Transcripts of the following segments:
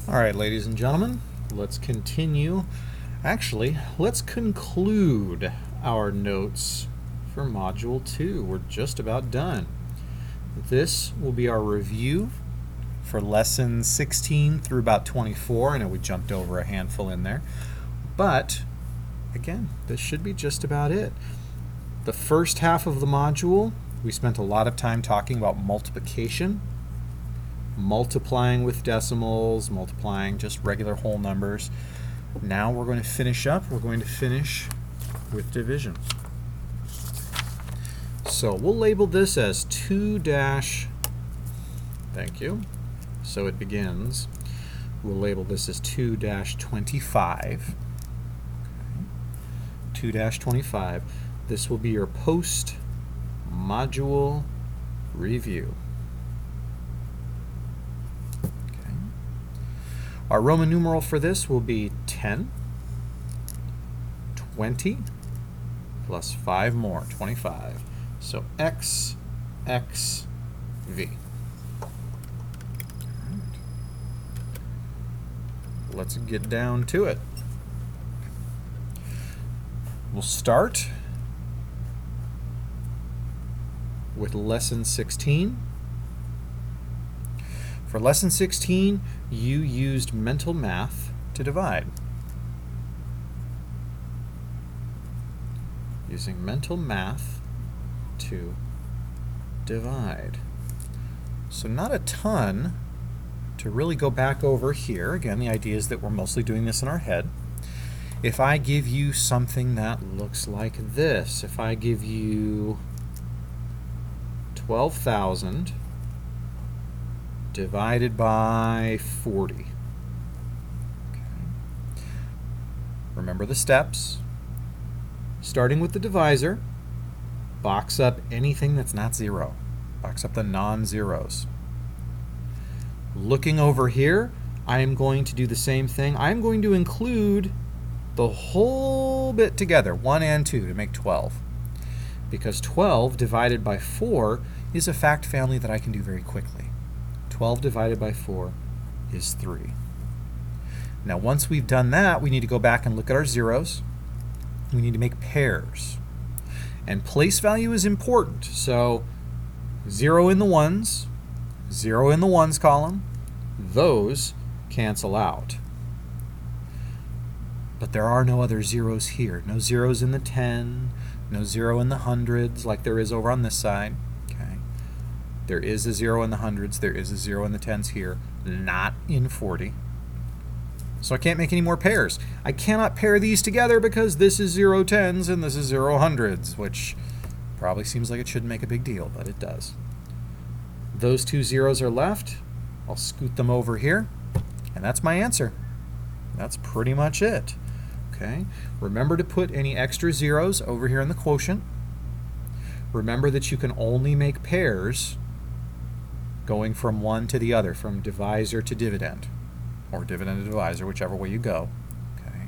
All right, ladies and gentlemen, let's continue. Actually, let's conclude our notes for Module 2. We're just about done. This will be our review for Lesson 16 through about 24. I know we jumped over a handful in there. But, again, this should be just about it. The first half of the module, we spent a lot of time talking about multiplication, multiplying with decimals, multiplying just regular whole numbers. Now we're going to finish up. We're going to finish with division. So we'll label this as 2 dash, thank you. So it begins. We'll label this as 2-25. 2-25. This will be your post-module review. Our Roman numeral for this will be 10, 20, plus 5 more, 25. So X, X, V. Let's get down to it. We'll start with Lesson 16. For Lesson 16, you used mental math to divide. Using mental math to divide. So not a ton to really go back over here. Again, the idea is that we're mostly doing this in our head. If I give you something that looks like this, if I give you 12,000 divided by 40. Okay. Remember the steps. Starting with the divisor, box up anything that's not 0. Box up the non-zeros. Looking over here, I am going to do the same thing. I'm going to include the whole bit together, 1 and 2, to make 12. Because 12 divided by 4 is a fact family that I can do very quickly. 12 divided by 4 is 3. Now once we've done that, we need to go back and look at our zeros. We need to make pairs. And place value is important. So 0 in the ones, 0 in the ones column, those cancel out. But there are no other zeros here. No zeros in the 10, no 0 in the hundreds like there is over on this side. There is a 0 in the hundreds, there is a 0 in the tens here, not in 40. So I can't make any more pairs. I cannot pair these together because this is 0 tens and this is 0 hundreds, which probably seems like it shouldn't make a big deal, but it does. Those two zeros are left. I'll scoot them over here, and that's my answer. That's pretty much it. Okay. Remember to put any extra zeros over here in the quotient. Remember that you can only make pairs going from one to the other, from divisor to dividend, or dividend to divisor, whichever way you go. Okay.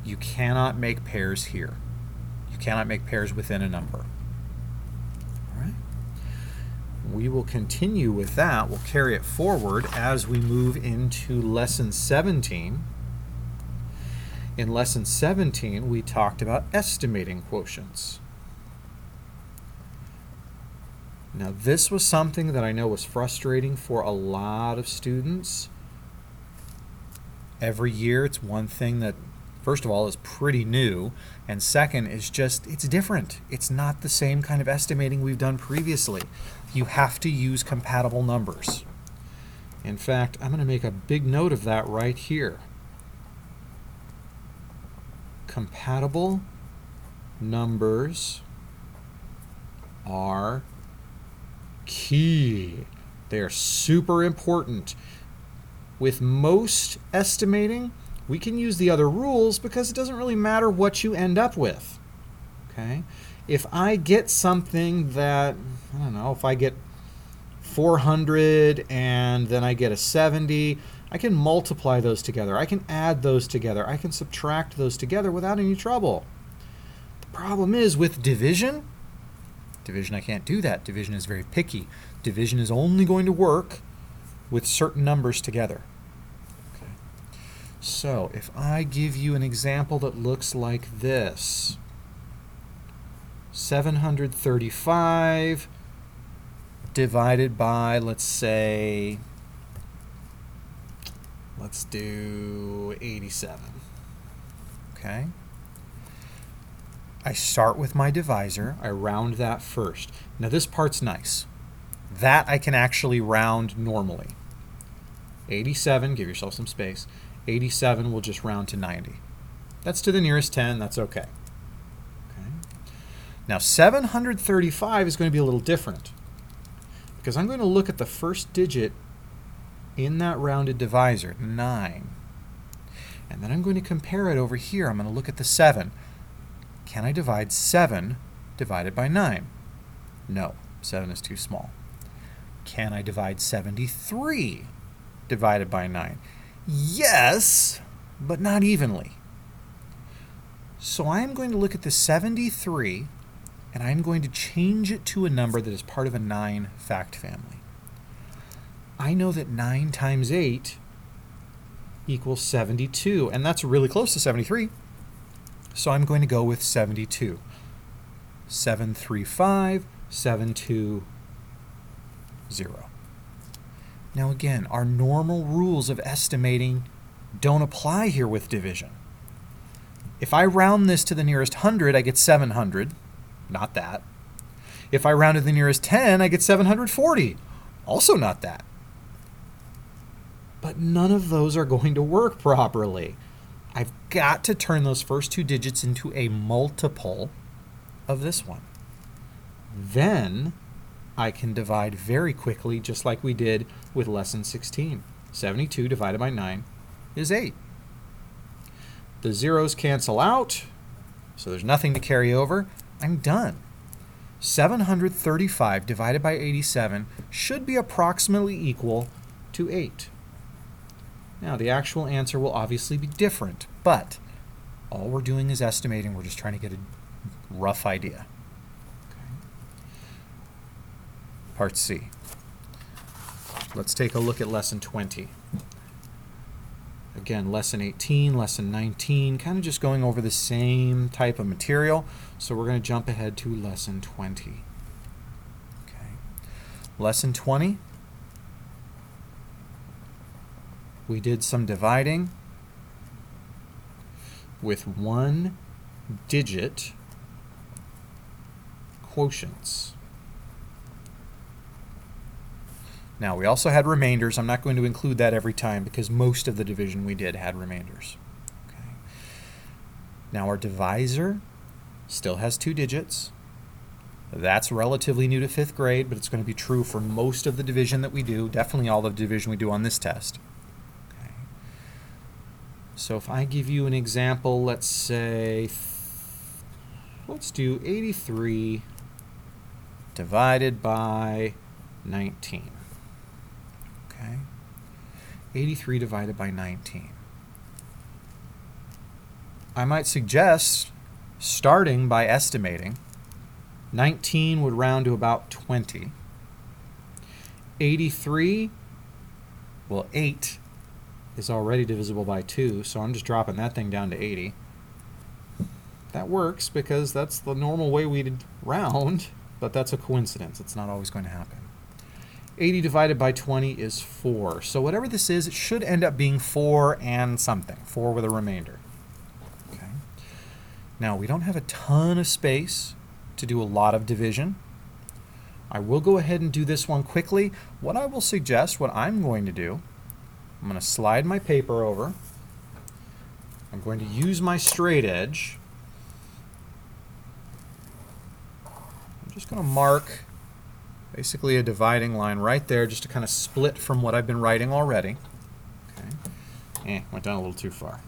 You cannot make pairs here. You cannot make pairs within a number. All right. We will continue with that. We'll carry it forward as we move into Lesson 17. In Lesson 17, we talked about estimating quotients. Now this was something that I know was frustrating for a lot of students. Every year it's one thing that, first of all, is pretty new, and second is just, it's different. It's not the same kind of estimating we've done previously. You have to use compatible numbers. In fact, I'm going to make a big note of that right here. Compatible numbers are key. They are super important. With most estimating, we can use the other rules because it doesn't really matter what you end up with. Okay? If I get something that, I don't know, if I get 400 and then I get a 70, I can multiply those together. I can add those together. I can subtract those together without any trouble. The problem is with division, I can't do that. Division is very picky. Division is only going to work with certain numbers together. Okay. So if I give you an example that looks like this, 735 divided by, let's say, let's do 87. Okay? I start with my divisor. I round that first. Now this part's nice. That I can actually round normally. 87, give yourself some space. 87 will just round to 90. That's to the nearest 10, that's okay. Now 735 is going to be a little different because I'm going to look at the first digit in that rounded divisor, 9. And then I'm going to compare it over here. I'm going to look at the 7. Can I divide 7 divided by 9? No, 7 is too small. Can I divide 73 divided by 9? Yes, but not evenly. So I'm going to look at the 73 and I'm going to change it to a number that is part of a 9 fact family. I know that 9 times 8 equals 72, and that's really close to 73. So I'm going to go with 72. 735, 720. Now again, our normal rules of estimating don't apply here with division. If I round this to the nearest 100, I get 700. Not that. If I round to the nearest 10, I get 740. Also not that. But none of those are going to work properly. I've got to turn those first two digits into a multiple of this one. Then I can divide very quickly, just like we did with lesson 16. 72 divided by 9 is 8. The zeros cancel out, so there's nothing to carry over. I'm done. 735 divided by 87 should be approximately equal to 8. Now, the actual answer will obviously be different, but all we're doing is estimating. We're just trying to get a rough idea. Okay. Part C. Let's take a look at lesson 20. Again, lesson 18, lesson 19, kind of just going over the same type of material. So we're going to jump ahead to lesson 20. Okay. Lesson 20, we did some dividing with 1-digit quotients. Now, we also had remainders. I'm not going to include that every time because most of the division we did had remainders. Okay. Now, our divisor still has 2 digits. That's relatively new to 5th grade, but it's going to be true for most of the division that we do, definitely all the division we do on this test. Okay. So if I give you an example, let's say, let's do 83 divided by 19. Okay. 83 divided by 19. I might suggest starting by estimating. 19 would round to about 20. 83, well, 8 is already divisible by 2, so I'm just dropping that thing down to 80. That works because that's the normal way we'd round, but that's a coincidence. It's not always going to happen. 80 divided by 20 is 4. So whatever this is, it should end up being 4 and something. 4 with a remainder. Okay. Now, we don't have a ton of space to do a lot of division. I will go ahead and do this one quickly. What I will suggest, what I'm going to do, I'm going to slide my paper over. I'm going to use my straight edge. I'm just going to mark basically a dividing line right there just to kind of split from what I've been writing already. Okay. Went down a little too far.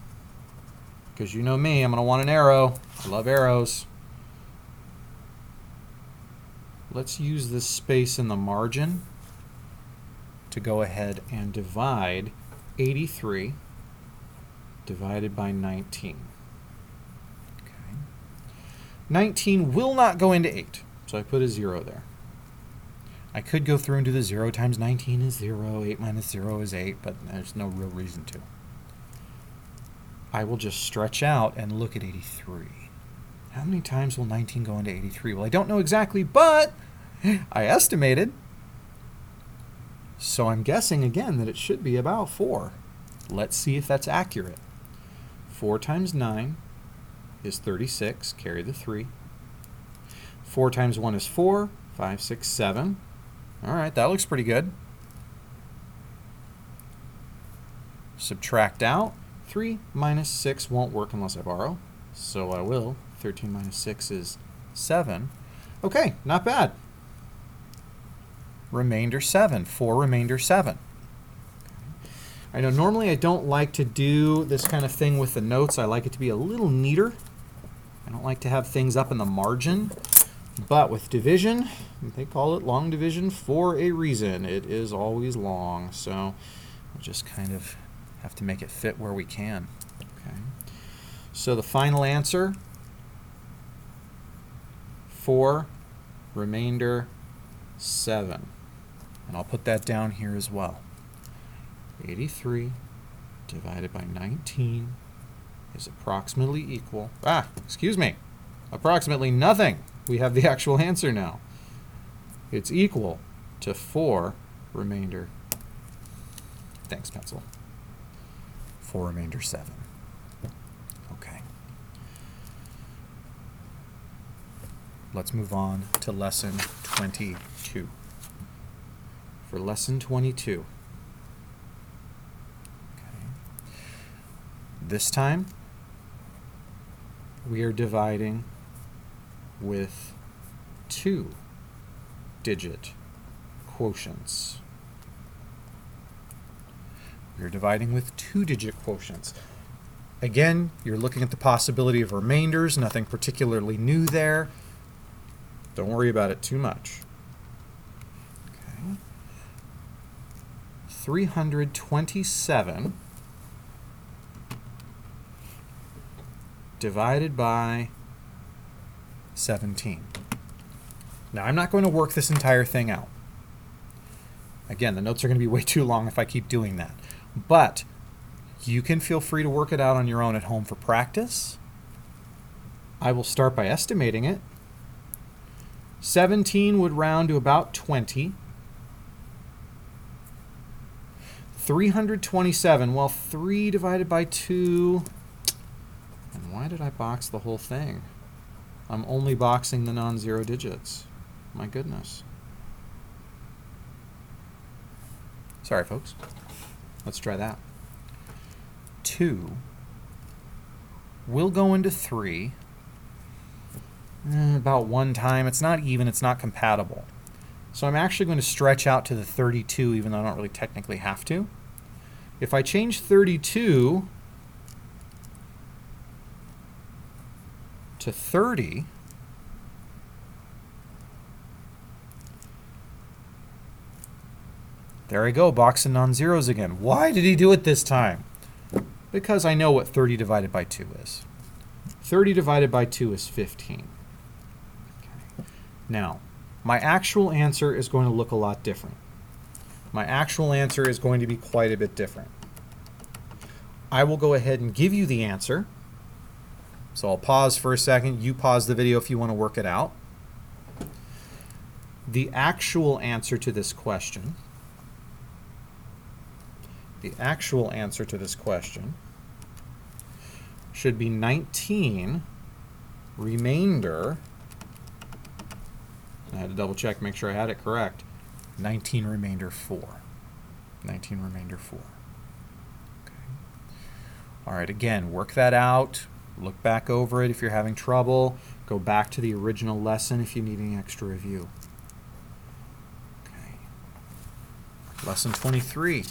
Because you know me, I'm going to want an arrow. I love arrows. Let's use this space in the margin to go ahead and divide 83 divided by 19. Okay. 19 will not go into 8, so I put a 0 there. I could go through and do the 0 times 19 is 0, 8 minus 0 is 8, but there's no real reason to. I will just stretch out and look at 83. How many times will 19 go into 83? Well, I don't know exactly, but I estimated. So I'm guessing again that it should be about 4. Let's see if that's accurate. 4 times 9 is 36, carry the 3. 4 times 1 is 4, 5, 6, 7. All right, that looks pretty good. Subtract out. 3 minus 6 won't work unless I borrow, so I will. 13 minus 6 is 7. Okay, not bad. Remainder 7. 4 remainder 7. I know normally I don't like to do this kind of thing with the notes. I like it to be a little neater. I don't like to have things up in the margin. But with division, they call it long division for a reason. It is always long, so we'll just kind of have to make it fit where we can. Okay. So the final answer, 4 remainder 7. And I'll put that down here as well. 83 divided by 19 is approximately equal, approximately nothing. We have the actual answer now. It's equal to 4 remainder, thanks pencil, 4 remainder 7. Okay. Let's move on to lesson 22. For lesson 22, this time, we are dividing with 2 digit quotients. We're dividing with 2 digit quotients. Again, you're looking at the possibility of remainders, nothing particularly new there. Don't worry about it too much. Okay. 327 divided by 17. Now, I'm not going to work this entire thing out. Again, the notes are going to be way too long if I keep doing that. But you can feel free to work it out on your own at home for practice. I will start by estimating it. 17 would round to about 20. 327, well, 3 divided by 2. And why did I box the whole thing? I'm only boxing the non-zero digits. My goodness. Sorry, folks. Let's try that. 2 will go into 3 about 1 time. It's not even, it's not compatible. So I'm actually going to stretch out to the 32, even though I don't really technically have to. If I change 32 to 30, there I go, boxing non-zeros again. Why did he do it this time? Because I know what 30 divided by 2 is. 30 divided by 2 is 15. Okay. Now, my actual answer is going to look a lot different. My actual answer is going to be quite a bit different. I will go ahead and give you the answer. So I'll pause for a second. You pause the video if you want to work it out. The actual answer to this question, should be 19 remainder, I had to double check, make sure I had it correct, 19 remainder 4. 19 remainder 4. Okay. All right, again, work that out. Look back over it if you're having trouble. Go back to the original lesson if you need any extra review. Okay. Lesson 23.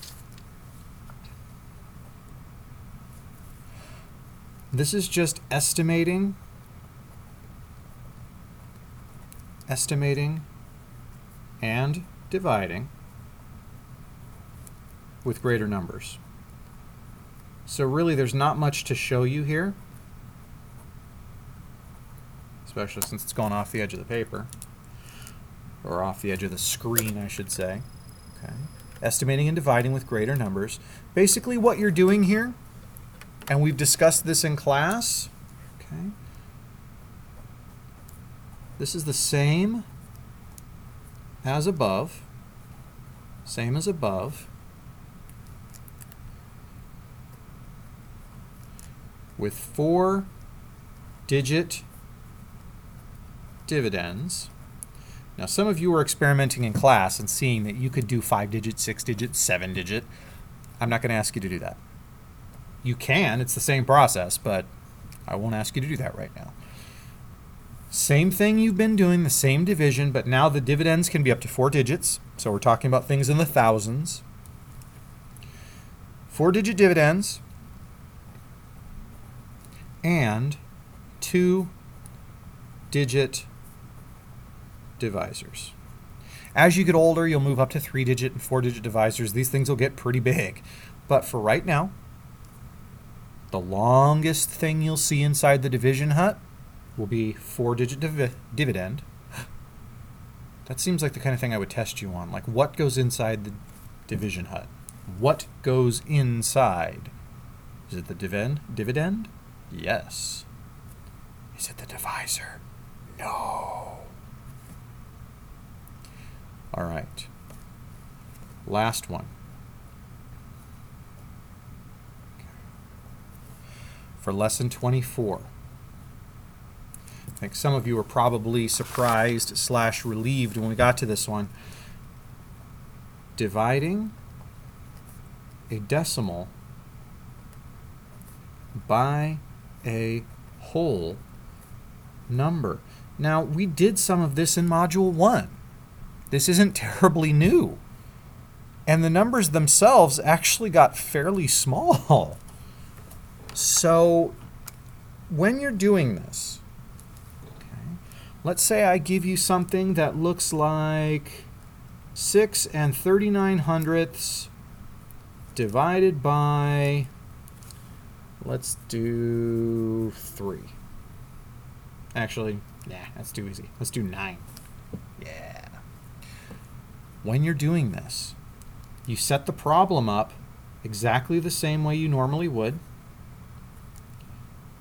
This is just estimating and dividing with greater numbers. So really there's not much to show you here, especially since it's going off the edge of the paper, or off the edge of the screen, I should say. Okay. Estimating and dividing with greater numbers. Basically what you're doing here and we've discussed this in class. Okay. This is the same as above. Same as above. With 4-digit dividends. Now, some of you are experimenting in class and seeing that you could do 5-digit, 6-digit, 7-digit. I'm not going to ask you to do that. You can. It's the same process, but I won't ask you to do that right now. Same thing you've been doing, the same division, but now the dividends can be up to 4 digits. So we're talking about things in the thousands. 4-digit dividends and 2-digit divisors. As you get older, you'll move up to 3-digit and 4-digit divisors. These things will get pretty big. But for right now, the longest thing you'll see inside the division hut will be 4-digit dividend. That seems like the kind of thing I would test you on. Like, what goes inside the division hut? What goes inside? Is it the dividend? Yes. Is it the divisor? No. All right. Last one. For lesson 24. I think some of you were probably surprised / relieved when we got to this one. Dividing a decimal by a whole number. Now, we did some of this in Module 1. This isn't terribly new. And the numbers themselves actually got fairly small. So, when you're doing this, let's say I give you something that looks like 6 39/100 divided by, let's do 3. Actually, nah, that's too easy. Let's do 9. Yeah. When you're doing this, you set the problem up exactly the same way you normally would.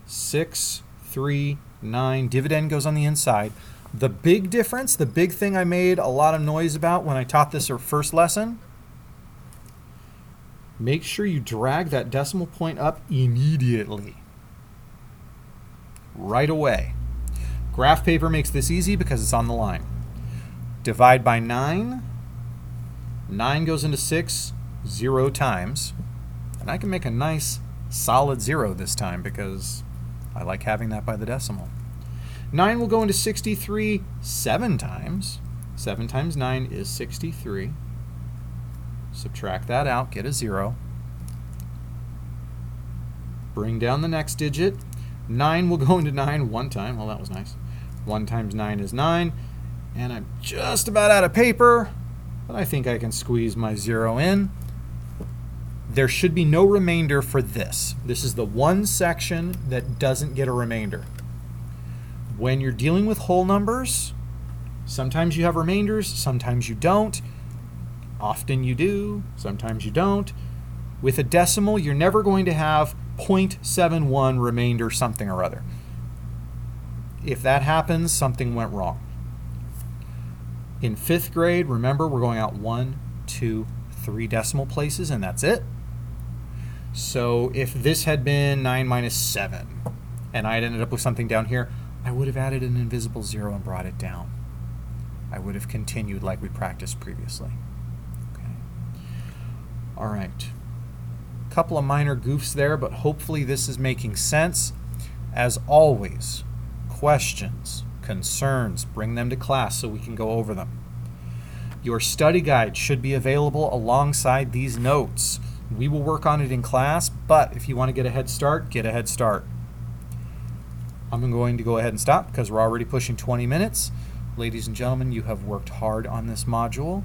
6, 3, 9, dividend goes on the inside. The big difference, the big thing I made a lot of noise about when I taught this first lesson, make sure you drag that decimal point up immediately. Right away. Graph paper makes this easy because it's on the line. Divide by 9. 9 goes into 6 0 times. And I can make a nice solid 0 this time because I like having that by the decimal. 9 will go into 63 7 times. 7 times 9 is 63. Subtract that out, get a 0. Bring down the next digit. 9 will go into 9 1 time. Well, that was nice. 1 times 9 is 9. And I'm just about out of paper, but I think I can squeeze my 0 in. There should be no remainder for this. This is the one section that doesn't get a remainder. When you're dealing with whole numbers, sometimes you have remainders, sometimes you don't. Often you do, sometimes you don't. With a decimal, you're never going to have 0.71 remainder something or other. If that happens, something went wrong. In 5th grade, remember, we're going out 1, 2, 3 decimal places, and that's it. So if this had been 9 minus 7, and I had ended up with something down here, I would have added an invisible 0 and brought it down. I would have continued like we practiced previously. Okay. All right. A couple of minor goofs there, but hopefully this is making sense. As always, questions, concerns, bring them to class so we can go over them. Your study guide should be available alongside these notes. We will work on it in class, but if you want to get a head start, get a head start. I'm going to go ahead and stop because we're already pushing 20 minutes. Ladies and gentlemen, you have worked hard on this module.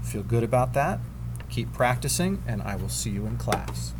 Feel good about that. Keep practicing, and I will see you in class.